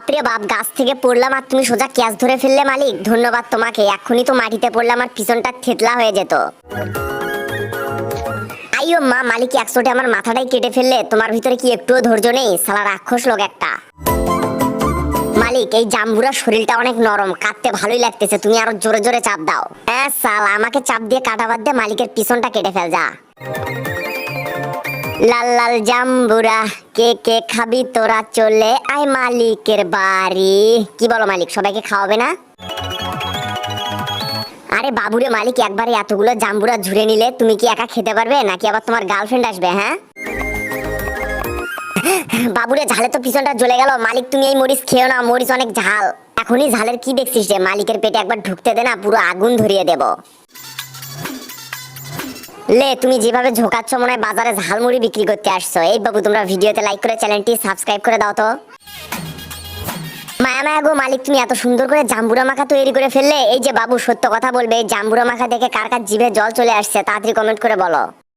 বাপরে বাপ, গাছ থেকে পড়লাম আর তুমি সোজা ক্যাচ ধরে ফেললে মালিক, ধন্যবাদ তোমাকে। এখনই তো মাটিতে পড়লাম আর পিছনটা থেতলা হয়ে যেত। আইও মা, মালিক একশোটে আমার মাথাটাই কেটে ফেললে। তোমার ভিতরে কি একটুও ধৈর্য নেই? শালা রাক্ষস লোক একটা। মালিক, এই জাম্বুরার শরীরটা অনেক নরম, কাটতে ভালোই লাগতেছে, তুমি আরো জোরে জোরে চাপ দাও। হ্যাঁ শালা, আমাকে চাপ দিয়ে কাটা বাদ দিয়ে মালিকের পিছনটা কেটে ফেল যা। লাল লাল জাম্বুরা কে কে খাবি তোরা, চলে আয় মালিকের বাড়ি। কি বলো মালিক, সবাইকে খাওয়াবে না? আরে বাবুরে মালিক, একবারে এতগুলো জাম্বুরা ঝুরে নিলে তুমি কি একা খেতে পারবে নাকি আবার তোমার গার্লফ্রেন্ড আসবে? হ্যাঁ বাবুরে, ঝালে তো পিছনটা জ্বলে গেল। মালিক তুমি এই মরিচ খেও না, মরিচ অনেক ঝাল। এখনই ঝালের কি দেখছিস রে? মালিকের পেটে একবার ঢুকতে দে না, পুরো আগুন ধরিয়ে দেব। লে, তুমি যেভাবে ঝোকাচ্ছ মনে হয় বাজারে ঝালমুড়ি বিক্রি করতে আসছো। এই বাবু, তোমরা ভিডিওতে লাইক করে চ্যানেলটি সাবস্ক্রাইব করে দাও তো। মায়া মায়া গো মালিক, তুমি এত সুন্দর করে জাম্বুরা মাখা তৈরি করে ফেললে। এই যে বাবু, সত্য কথা বলবে, এই জাম্বুরা মাখা দেখে কার কার জিভে জল চলে আসছে তাড়াতাড়ি কমেন্ট করে বলো।